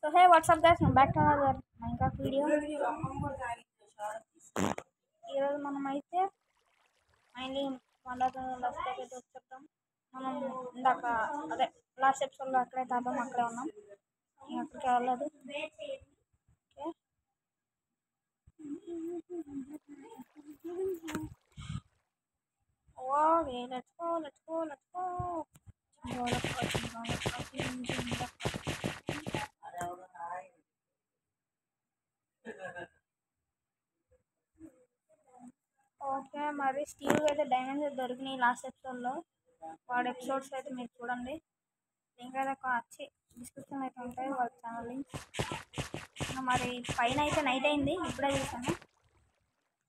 So hey, what's up guys? I'm back to another Minecraft video. ఈరోజు మనం అయితే mainly last అయితే వచ్చేద్దాం. మనం ఇందాక అదే లాస్ట్ ఎపిసోడ్లో అక్కడైతే ఆదాం అక్కడే ఉన్నాం. అక్కడికి వెళ్ళలేదు. Okay, let's go. ఓకే, మరి స్టీవ్ అయితే డైమండ్స్ దొరికినాయి లాస్ట్ ఎపిసోడ్లో. వాడు ఎపిసోడ్స్ అయితే మీరు చూడండి. లింక్ అయితే వచ్చి డిస్క్రిప్షన్ అయితే ఉంటాయి వాళ్ళ ఛానల్ లింక్. మరి పైన అయితే నైట్ అయింది, ఇప్పుడే చూసాను.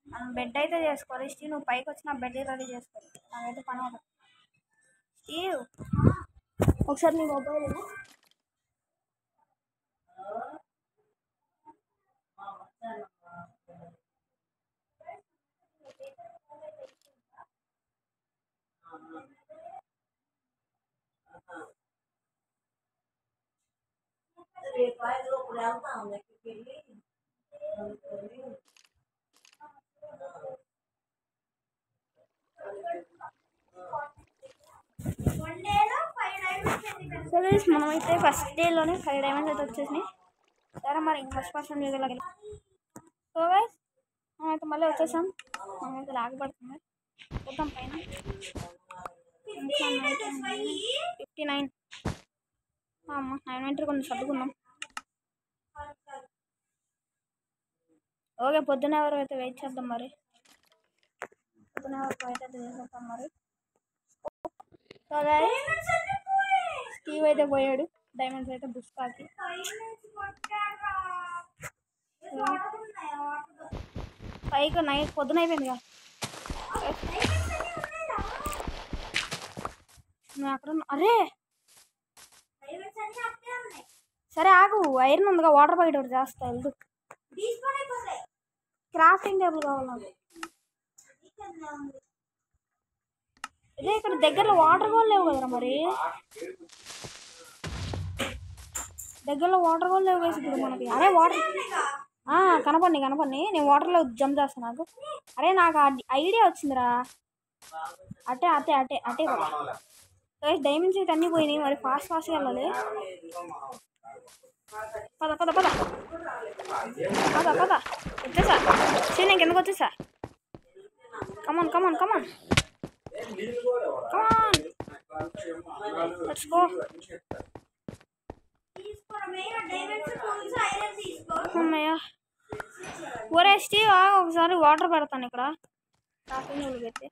మనం బెడ్ అయితే చేసుకోవాలి. స్టీవ్ నువ్వు పైకి వచ్చి నా బెడ్ రెడీ చేసుకోవాలి. నాకైతే పని అవుతుంది. స్టీవ్ ఒకసారి నీ మొబైల్ సరే, మనమైతే ఫస్ట్ డేలోనే 5 డైమండ్స్ అయితే వచ్చేసినాయి. సరే మరి ఇంక ఫస్ట్ పర్సన్ వీడియోలోకి సో గైస్ మనమైతే మళ్ళీ వచ్చేసాం. మనమైతే లాగబడుతుంది చూద్దాం పైన 59 అమ్మ 9 కొంచెం సర్దుకున్నాం. ఓకే, పొద్దున ఎవరు అయితే వెయిట్ చేద్దాం. మరి పొద్దున ఎవరికి వెయిట్ అయితే చేసేద్దాం. మరి స్టీవ్ అయితే పోయాడు. డైమండ్స్ అయితే బుస్కాకి పైకి నైట్ పొద్దున అయిపోయిందిగా. అక్కడ అరే సరే ఆగు, ఐరన్ ఉందిగా, వాటర్ బకెట్ ఒకటి చేస్తా. వెళ్తూ క్రాఫ్టింగ్ టేబుల్ కావాలి. ఇదే ఇక్కడ దగ్గరలో వాటర్ కూడా లేవు కదరా. మరి దగ్గరలో వాటర్ కూడా లేవు వేసి ఇప్పుడు మనకి. అరే వాటర్ కనపడి నేను వాటర్లో జంప్ చేస్తాను. నాకు అరే నాకు ఐడియా వచ్చిందిరా. అటే డైమండ్స్ అయితే అన్నీ పోయినాయి. మరి ఫాస్ట్గా వెళ్ళాలి. పద వచ్చేసా. నేను కిందకు వచ్చేసా. Come on let's go. అమ్మయ్య. ఒరే స్టీవ్ ఒకసారి వాటర్ పెడతాను ఇక్కడ. పెట్టి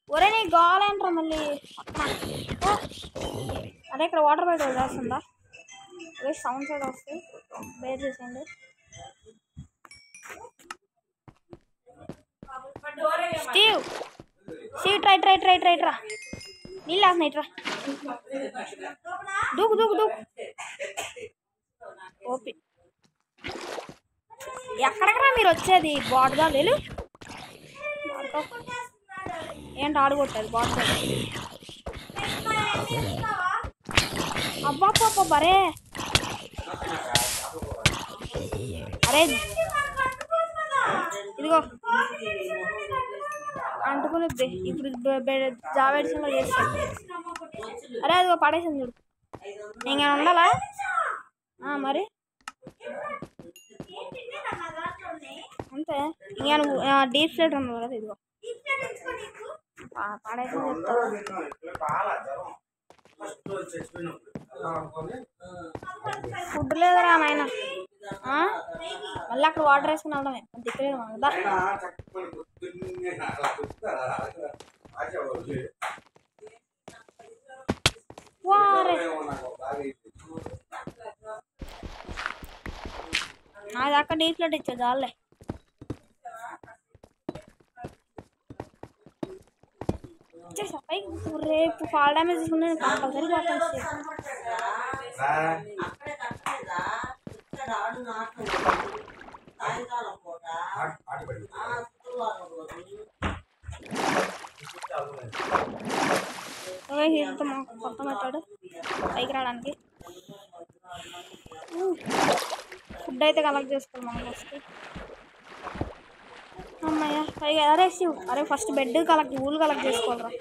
ఒరే నీ గాలేంట్రా మళ్ళీ. అదే ఇక్కడ వాటర్ బయట వదిలేస్తుందా. అదే సౌండ్స్ అయితే వస్తాయి, బేర్ చేసేయండి. స్టీవ్ ట్రై రా. నీళ్ళు వేస్తున్నాయి రా. దూకు ఓపి. ఎక్కడికరా మీరు వచ్చేది? బాటుగా లేదు ఏంటి ఆడుకొట్టేది బాటుగా. అబ్బా బరే. అరే ఇదిగో అంటుకునిద్ది. ఇప్పుడు జావేడ్స్లో చేస్తాను. అరే అదిగో పడేసింది చూడు. ఇంకా ఉండాలా మరి అంతే. ఇంకా నువ్వు డీప్ స్లేట్ ఉన్నావు కదా, ఇదిగో పడేసి ఫుడ్ లేదురా నాయన. మళ్ళీ అక్కడ వాటర్ వేసుకుని వెళ్దామే దిక్కులేదు కదా. నా దాకా డీప్ ఫ్లడ్ ఇచ్చా చాలే. రేపు ఫాల్ డ్యామేజ్ తీసుకుంటే కంపల్సరీ పోతాను. కొత్త మెథడ్ పైకి రావడానికి. ఫుడ్ అయితే కలెక్ట్ చేసుకోవాలి మనం ఫస్ట్. అమ్మయ్య పైగా అరే శివ్, అరే ఫస్ట్ బెడ్ కలెక్ట్, ఊళ్ళు కలెక్ట్ చేసుకోవాలరా.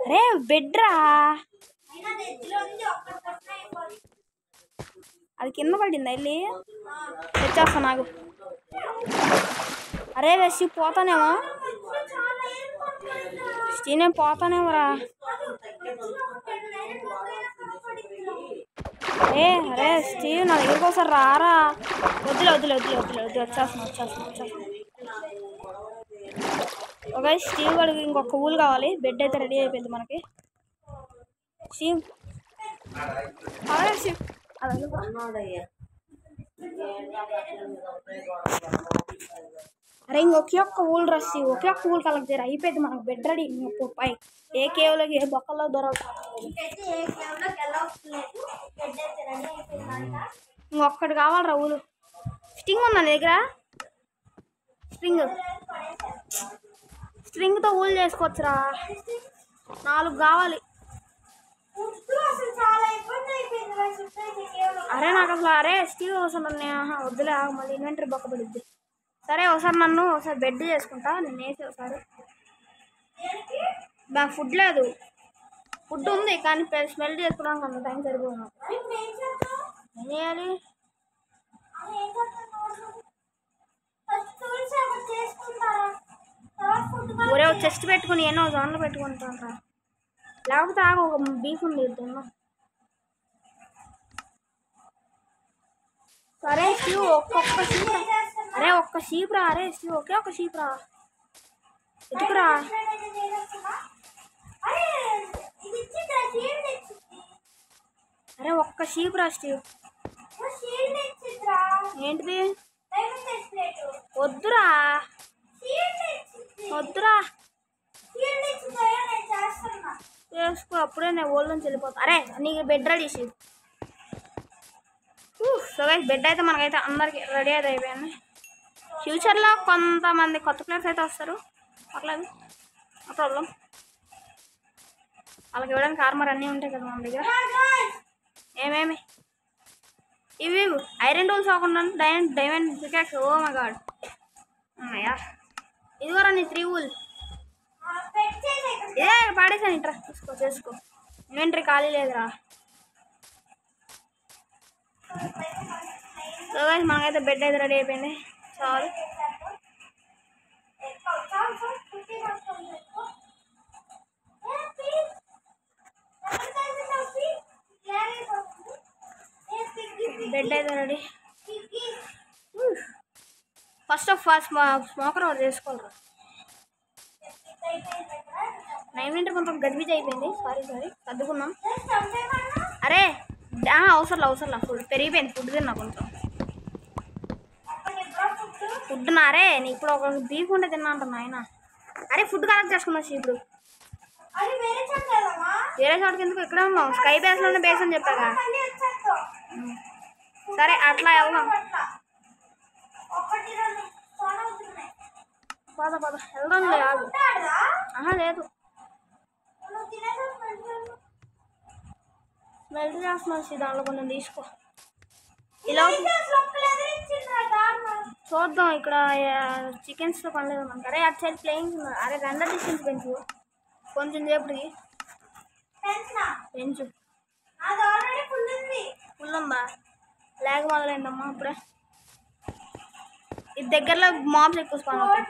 అరే బెడ్ రా, అది కింద పడింది వెళ్ళి తెచ్చేస్తా నాకు. అరే శివ్ పోతానేమో, స్టీనేం పోతానేమోరా. అరే స్టీవ్ నా దగ్గరికి ఒకసారి రారా. వద్దులే వచ్చేస్తున్నా. ఓకే స్టీవ్ గడికి ఇంకొక ఊలు కావాలి. బెడ్ అయితే రెడీ అయిపోయింది మనకి. స్టీవ్ అదే స్టీవ్ అరే ఇంకొకే ఒక్క ఊలు రసి, ఒకే ఒక్క ఊలు కలెక్ట్ చేయరు అయిపోయింది మనకు. Bed ready. పై ఏ కేవ్లోకి ఏ బొక్కల్లో దొరకదు. ఇంకొక్కటి కావాలరా ఊలు. స్ట్రింగ్ ఉందా దగ్గర? స్ట్రింగ్తో ఊలు చేసుకోవచ్చురా. 4 కావాలి. అరే నాకు అసలు అరే స్టీవ్ అవసరం వద్దులే, మళ్ళీ ఇన్వెంటరీ బొక్క పడుద్ది. సరే ఒకసారి బెడ్ చేసుకుంటా నేను వేసి. ఒకసారి ఫుడ్ లేదు, ఫుడ్ ఉంది కానీ స్మెల్ చేసుకోవడానికి అంత టైం సరిపోదు. ఏం చేయాలి? ఒరే చెస్ట్ పెట్టుకుని ఎన్నో జోన్లు పెట్టుకుంటాను. లేకపోతే ఒక బీఫ్ ఉంది తిన్నాం. సరే స్టీవ్ ఒక్క షీప్. అరే ఒక్క షీప్ రా. అరే స్టీవ్ ఒకే ఒక షీప్ రా, ఎత్తుకురా. అరే ఒక్క షీప్ రా స్టీవ్. ఏంటిది? వద్దురా చేసుకో, అప్పుడే నేను ఓల్డ్ నుంచి వెళ్ళిపోతా. అరే నీకు bed ready sheep. So guys bed అయితే మనకైతే అందరికి రెడీ అయితే అయిపోయింది. ఫ్యూచర్లో కొంతమంది కొత్త ప్లేయర్స్ అయితే వస్తారు, పర్లేదు, నో ప్రాబ్లం. వాళ్ళకి ఇవ్వడానికి ఆర్మర్ అన్నీ ఉంటాయి కదా మన దగ్గర. ఏమేమి ఇవి ఐరన్ టూల్స్ కాకుండా diamond pickaxe. Oh my God అమ్మయ్యా. ఇదిగోరా నీ 3 ఊల్. పాడేసాను ఇంట్రా, చేసుకో. ఇన్వెంటరీ ఖాళీ లేదురా. సో గైస్ మనకైతే బెడ్ అయితే రెడీ అయిపోయింది. చాలు బెడ్ అయితే ready. First of all smoker ఒకటి చేసుకోవాలి. నైమింటర్ కొంచెం గజిబిజి అయిపోయింది. సారీ సర్దుకున్నాం. అరే అవసరంలా ఫుడ్ పెరిగిపోయింది. ఫుడ్ తిన్నా కొంచెం ఫుడ్ నారే. నీ ఇప్పుడు ఒక బీఫ్ ఉంటే తిన్నా అంటున్నా ఆయన. అరే ఫుడ్ కలెక్ట్ చేసుకున్నా ఇప్పుడు. వేరే చోటుకి ఎందుకు, ఇక్కడే ఉన్నాం. స్కై బేస్లోనే బేస్ అని చెప్పాగా. సరే అట్లా వెళ్దాం. పద వెళ్దాం. లేదు లేదు స్మెల్ చేస్తున్నాను. దానిలో కొంచెం తీసుకో. ఇలా చూద్దాం. ఇక్కడ చికెన్స్తో పనిలేదు మనకు. అరే అటు సైడ్ ప్లేయింగ్స్ ఉన్నారు. అరే రెండర్ డిస్టెన్స్ పెంచు కొంచెం సేపటికి పెంచు. ఫుల్ ఉందా? లాగ్ మొదలైందమ్మా అప్పుడే. ఇది దగ్గరలో మాబ్స్ ఎక్కువ స్పాన్ అవుతాయి.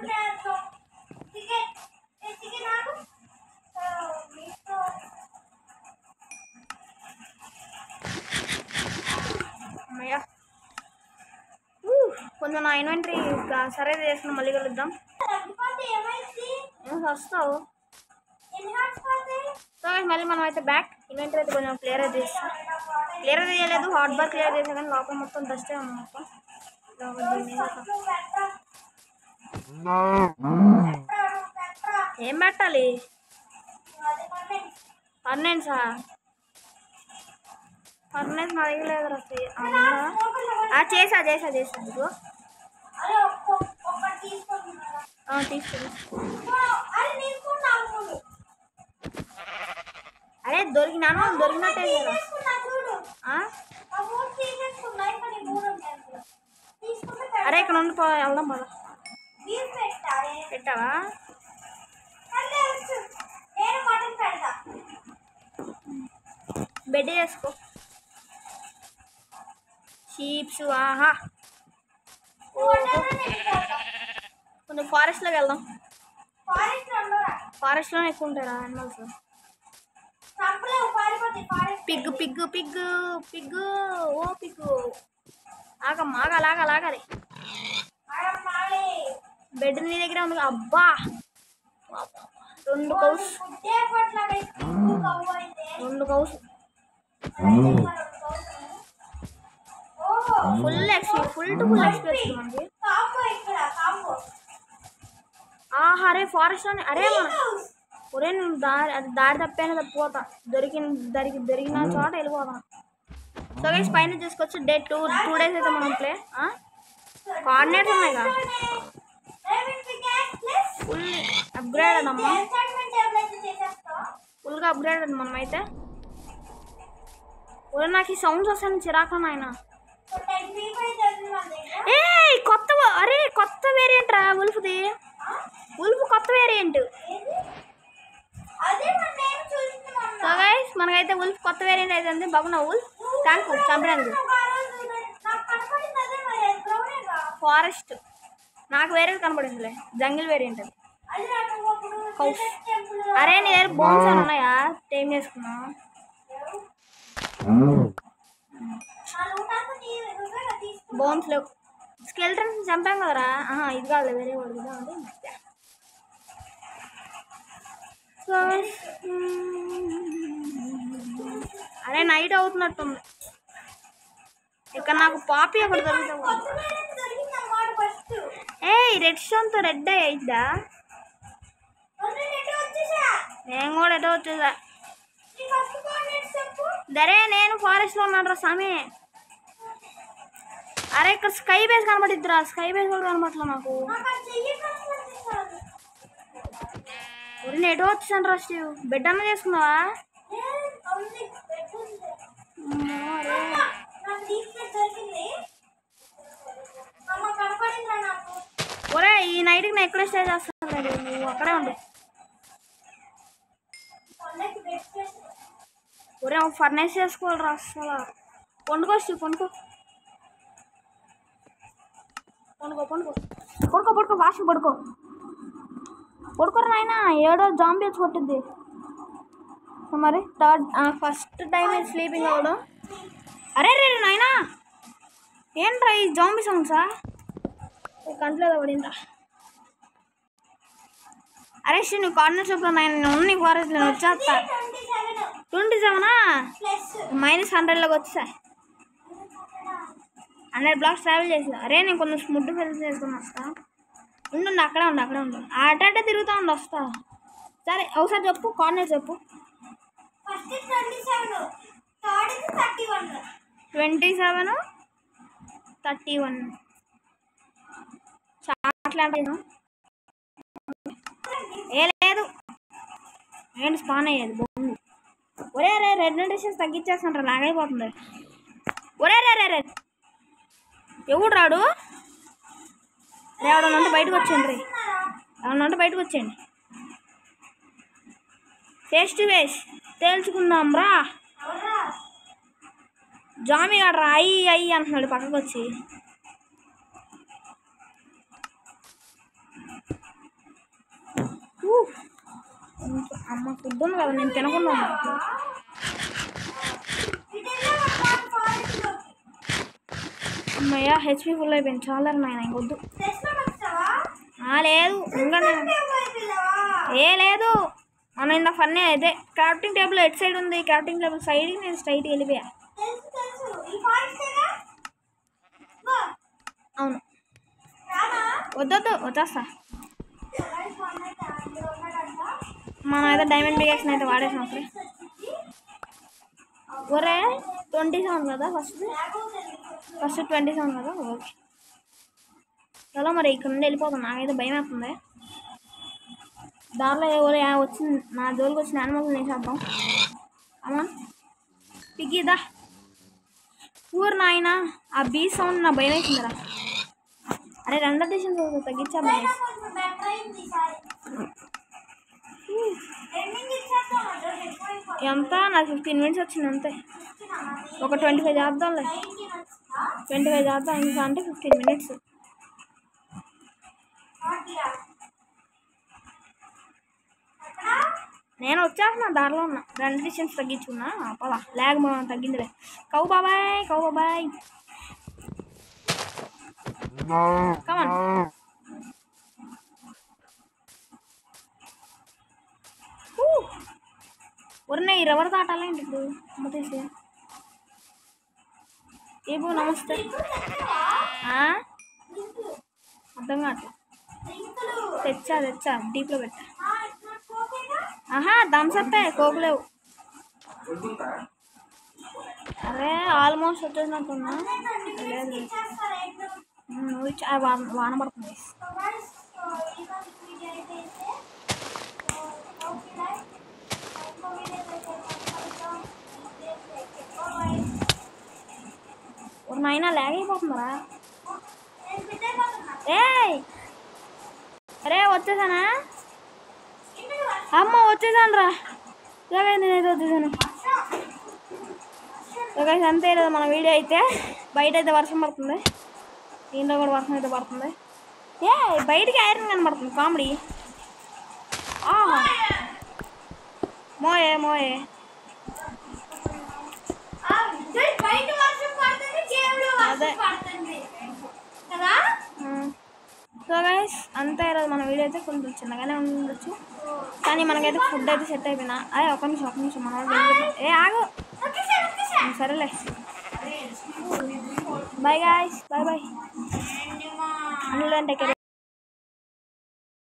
అమ్మయ్యా కొంచెం నా ఇన్వెంటరీ సరే చేసుకుని మళ్ళీ కలుద్దాం. వస్తావు సో మళ్ళీ మనం అయితే బ్యాక్. ఇన్వెంటరీ అయితే కొంచెం క్లియర్ అయితే చేస్తాం. క్లియర్ అయితే చేయలేదు, హాట్ బార్ క్లియర్ చేసాం కానీ లోపల మొత్తం డస్టే ఉంది. మొత్తం ఏం పెట్టాలి? పర్మనెంట్సా? పర్మనెంట్ నా దగ్గర లేదు. చేసా ఇదిగో తీసుకో. అరే దొరికినట్టే కదా. అరే ఇక్కడ నుండి వెళ్దాం పద. పెట్టావా? బెడ్ చేసుకో. షీప్స్ ఆహా. కొంచెం ఫారెస్ట్లోకి వెళ్దాం. ఫారెస్ట్లోనే ఎక్కువ ఉంటారా animals. Pig pig pig pig ఓ పిగ్గు ఆగమ్మా ఆగాలి. బెడ్ నీ దగ్గర ఉంది. అబ్బా 2 కౌస్ ఫుల్ ఎక్స్పీరియన్స్ మనకి. ఆహా అరే ఫారెస్ట్లోనే. అరే ఒరే నేను దారి తప్పిపోతా. దొరికిన చోట వెళ్ళిపోతాను. సో గైస్ పైన చూసుకోవచ్చు. డే 2 డేస్ అయితే మనం ప్లే. కోఆర్డినేట్స్ ఉన్నాయి కదా. ఫుల్ అప్గ్రేడ్ అదమ్మా. ఫుల్గా అప్గ్రేడ్ అది మనం అయితే. ఒరే నాకు ఈ సౌండ్స్ వస్తాయని చిరాకు నాయన. ఏ కొత్త వేరియంట్ రా ఉల్ఫ్ది. కొత్త వేరియంట్. సో గైస్ మనకైతే ఉల్ఫ్ కొత్త వేరియంట్ అయితే బాగున్నావు ఉల్ఫ్. థ్యాంక్ యూ చంపినందుకు. ఫారెస్ట్ నాకు వేరే కనపడిందిలే. జంగిల్ వేరియంట్ అది. కౌస్. అరే నీ దగ్గర బోన్స్ అని ఉన్నాయా? టైం చేసుకున్నా. బోన్స్ లేవు. స్కెల్టన్స్ చంపాం కదరా. ఇది కాదు వేరే వాడు కదా అంటే. అరే నైట్ అవుతున్నట్టుంది. ఇక్కడ నాకు పాపి ఒకటి దొరుకుతుంది. రెడ్ స్టోన్తో రెడ్ అయిద్దా? నేను కూడా ఎటో వచ్చేసా. దరే నేను ఫారెస్ట్లో ఉన్నాను రా స్వామి. అరే ఇక్కడ స్కై బేస్ కనబడిద్దిరా. స్కై బేస్ కూడా కనబడట్లా నాకు. నేను ఎటో వచ్చేసాను రా స్టీవ్. బెడ్ అన్న చేసుకున్నావా? ఒరే ఈ నైట్కి నేను ఎక్కడ స్టే చేస్తాను. నువ్వు అక్కడే ఉండు. ఒరే ఫర్నేస్ చేసుకోవాలిరా అసలు. పండుకో స్టీవ్ పండుకో వాష్ పడుకోరు నాయన. 7వ జాంబీ వచ్చి కొట్టిద్ది మరి. ఫస్ట్ టైం స్లీపింగ్ అవడం. అరే నాయనా ఏంట్రా ఈ జాంబీ సౌండ్సా? కంట్లో పడిందా? అరే నువ్వు కార్నర్ షాప్లో నేను ఉన్ని ఫారెస్ట్ నేను వచ్చేస్తా. 27 -100లోకి వచ్చా. 100 బ్లాక్స్ ట్రావెల్ చేసా. అరే నేను కొంచెం స్ముడ్ ఫిల్ చేసుకుని వస్తా. ఉండు అక్కడే ఉండు. అటే తిరుగుతూ ఉండు వస్తా. సరే ఒకసారి చెప్పు కార్నర్ చెప్పు. 27 31 చాట్లాంటి ఏ లేదు ఏంటి స్పాన్ అయ్యేది బాగుంది. ఒరే రెడ్ డిషెస్ తగ్గించేస్తాను లాగైపోతుంది. ఒరే ఎవడు రాడు? ఎవడన్నంటే బయటకు వచ్చేయండి. ఫేస్ టు ఫేస్ తేల్చుకుందాం రా. జామీ గాడ్రా అయ్యి అంటున్నాడు పక్కకు వచ్చి. అమ్మ ఫుడ్ ఉంది కదా నేను తినకుండా అమ్మయ్య హెచ్పి ఫుల్ అయిపోయింది. చాలా నాయన ఇంకొద్దు. లేదు ఇంకా లేదు మనం ఇంత ఫన్నీ అయితే. క్రాఫ్టింగ్ టేబుల్ ఎట్ సైడ్ ఉంది. క్రాఫ్టింగ్ టేబుల్ సైడ్కి నేను స్ట్రైట్కి వెళ్ళిపోయా. అవును వద్దొద్దు వచ్చేస్తా. మనం అయితే డైమండ్ పికాక్స్ని అయితే వాడేసాం అప్పుడే. ఒరే 27 కదా ఫస్ట్ 27 కదా. ఓకే చలో మరి ఇక్కడ నుండి వెళ్ళిపోతాం. నాకైతే భయం అవుతుంది. దారిలో వచ్చింది నా జోలికి వచ్చిన యానిమల్స్ వేసేద్దాం. అమ్మా పిగ్గిదా ఊరు నాయన. ఆ బీ సౌండ్ నా భయం వేసిందిరా. అరే 2 డిషన్స్ తగ్గించాలి. ఎంత నాకు 15 మినిట్స్ వచ్చింది అంతే. ఒక 25 చేద్దాంలే. 25 చేద్దాం ఇంకా అంటే 15 మినిట్స్. నేను వచ్చేస్తున్నా, దారిలో ఉన్నా. 2 డిషన్స్ తగ్గించుకున్నా. పదా లేక మనం తగ్గిందిలే. కౌ బాబాయ్ కమాన్. ఉన్నాయి ఎవరు దాటాలేంటి ఇప్పుడు అమ్మతేసి. ఏబో నమస్తే. అర్థం కావట్లేదు. తెచ్చా డీప్లో పెట్టా. ఆహా థమ్సప్ కోకులేవు. అరే ఆల్మోస్ట్ వచ్చేసినట్టున్నా. లేదు వాన పడుతుంది. నాయన లాగ్ అయిపోతుందరా. అరే వచ్చేసానా? అమ్మ వచ్చేసాను రా. నేనైతే వచ్చేసాను. అంతే లేదు మన వీడియో అయితే. బయట అయితే వర్షం పడుతుంది, దీంట్లో కూడా వర్షం అయితే పడుతుంది. బయటికి ఐరన్ కనబడుతుంది. కామెడీ. మోయే అదే. సో గైస్ అంతే ఈరోజు మన వీడియో అయితే కొంచెం చిన్నగానే ఉండొచ్చు, కానీ మనకైతే ఫుడ్ అయితే సెట్ అయిపోయినా. అదే ఒక నిమిషం మన ఆగు. సరేలే. Bye guys, bye.